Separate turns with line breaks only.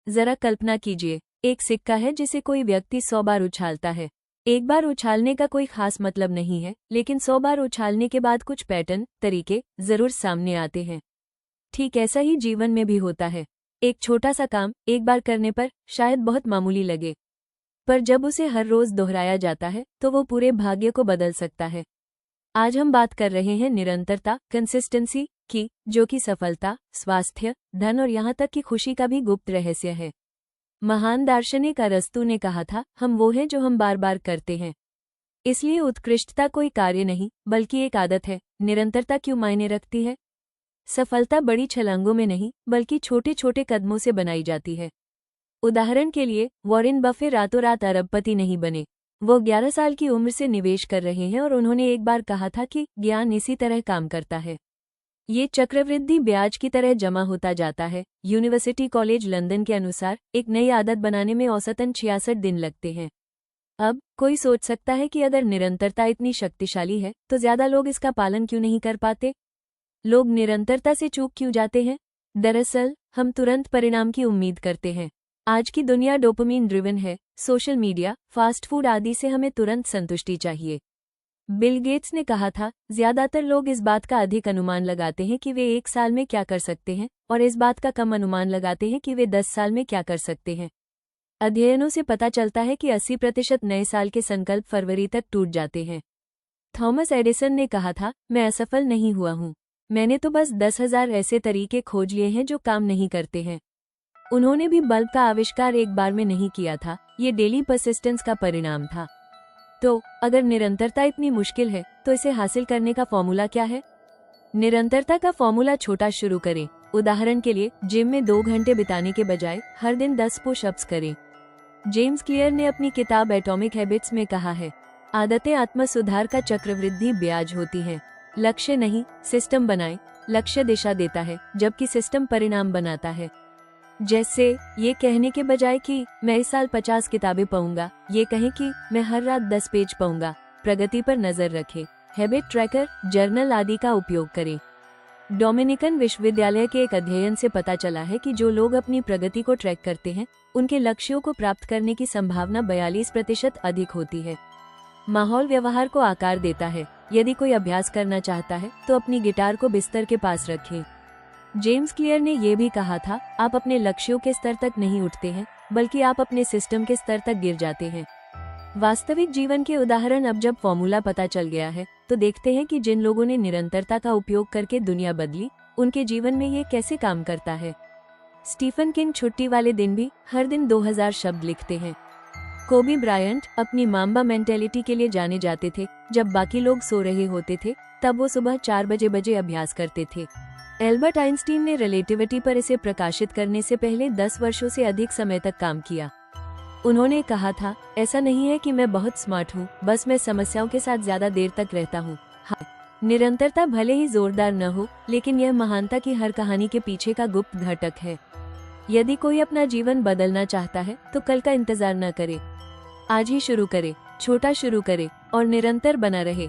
जरा कल्पना कीजिए, एक सिक्का है जिसे कोई व्यक्ति 100 बार उछालता है। एक बार उछालने का कोई खास मतलब नहीं है, लेकिन 100 बार उछालने के बाद कुछ पैटर्न, तरीके जरूर सामने आते हैं। ठीक ऐसा ही जीवन में भी होता है। एक छोटा सा काम एक बार करने पर शायद बहुत मामूली लगे, पर जब उसे हर रोज दोहराया जाता है तो वो पूरे भाग्य को बदल सकता है। आज हम बात कर रहे हैं निरंतरता, कंसिस्टेंसी की, जो कि सफलता, स्वास्थ्य, धन और यहाँ तक कि खुशी का भी गुप्त रहस्य है। महान दार्शनिक अरस्तू ने कहा था, हम वो हैं जो हम बार बार करते हैं। इसलिए उत्कृष्टता कोई कार्य नहीं बल्कि एक आदत है। निरंतरता क्यों मायने रखती है? सफलता बड़ी छलांगों में नहीं बल्कि छोटे छोटे कदमों से बनाई जाती है। उदाहरण के लिए वॉरेन बफे रातों रात अरबपति नहीं बने। वो 11 साल की उम्र से निवेश कर रहे हैं और उन्होंने एक बार कहा था कि ज्ञान इसी तरह काम करता है। ये चक्रवृद्धि ब्याज की तरह जमा होता जाता है। यूनिवर्सिटी कॉलेज लंदन के अनुसार एक नई आदत बनाने में औसतन 66 दिन लगते हैं। अब कोई सोच सकता है कि अगर निरंतरता इतनी शक्तिशाली है तो ज्यादा लोग इसका पालन क्यों नहीं कर पाते? लोग निरंतरता से चूक क्यों जाते हैं? दरअसल हम तुरंत परिणाम की उम्मीद करते हैं। आज की दुनिया डोपामिन ड्रिवन है। सोशल मीडिया, फास्ट फूड आदि से हमें तुरंत संतुष्टि चाहिए। बिल गेट्स ने कहा था, ज्यादातर लोग इस बात का अधिक अनुमान लगाते हैं कि वे 1 साल में क्या कर सकते हैं और इस बात का कम अनुमान लगाते हैं कि वे 10 साल में क्या कर सकते हैं। अध्ययनों से पता चलता है कि 80% नए साल के संकल्प फरवरी तक टूट जाते हैं। थॉमस एडिसन ने कहा था, मैं असफल नहीं हुआ हूँ, मैंने तो बस 10,000 ऐसे तरीके खोज लिए हैं जो काम नहीं करते हैं। उन्होंने भी बल्ब का आविष्कार एक बार में नहीं किया था, ये डेली परसिस्टेंस का परिणाम था। तो अगर निरंतरता इतनी मुश्किल है तो इसे हासिल करने का फॉर्मूला क्या है? निरंतरता का फॉर्मूला छोटा शुरू करें। उदाहरण के लिए जिम में 2 घंटे बिताने के बजाय हर दिन 10 पुशअप्स करें। जेम्स क्लियर ने अपनी किताब एटॉमिक हैबिट्स में कहा है, आदतें आत्म सुधार का चक्रवृद्धि ब्याज होती हैं। लक्ष्य नहीं, सिस्टम बनाएं। लक्ष्य दिशा देता है जबकि सिस्टम परिणाम बनाता है। जैसे ये कहने के बजाय कि मैं इस साल 50 किताबें पढ़ूंगा, ये कहें कि मैं हर रात 10 पेज पढ़ूंगा। प्रगति पर नजर रखें। हैबिट ट्रैकर, जर्नल आदि का उपयोग करें। डोमिनिकन विश्वविद्यालय के एक अध्ययन से पता चला है कि जो लोग अपनी प्रगति को ट्रैक करते हैं उनके लक्ष्यों को प्राप्त करने की संभावना 42% अधिक होती है। माहौल व्यवहार को आकार देता है। यदि कोई अभ्यास करना चाहता है तो अपनी गिटार को बिस्तर के पास रखें। जेम्स क्लियर ने यह भी कहा था, आप अपने लक्ष्यों के स्तर तक नहीं उठते हैं बल्कि आप अपने सिस्टम के स्तर तक गिर जाते हैं। वास्तविक जीवन के उदाहरण, अब जब फॉर्मूला पता चल गया है तो देखते हैं कि जिन लोगों ने निरंतरता का उपयोग करके दुनिया बदली, उनके जीवन में ये कैसे काम करता है। स्टीफन किंग छुट्टी वाले दिन भी हर दिन 2000 शब्द लिखते हैं। कोबी ब्रायंट अपनी माम्बा मेंटेलिटी के लिए जाने जाते थे। जब बाकी लोग सो रहे होते थे तब वो सुबह 4 बजे अभ्यास करते थे। एल्बर्ट आइंस्टीन ने रिलेटिविटी पर इसे प्रकाशित करने से पहले 10 वर्षों से अधिक समय तक काम किया। उन्होंने कहा था, ऐसा नहीं है कि मैं बहुत स्मार्ट हूँ, बस मैं समस्याओं के साथ ज्यादा देर तक रहता हूँ। हाँ, निरंतरता भले ही जोरदार न हो, लेकिन यह महानता की हर कहानी के पीछे का गुप्त घटक है। यदि कोई अपना जीवन बदलना चाहता है तो कल का इंतजार न करे, आज ही शुरू करे, छोटा शुरू करे और निरंतर बना रहे।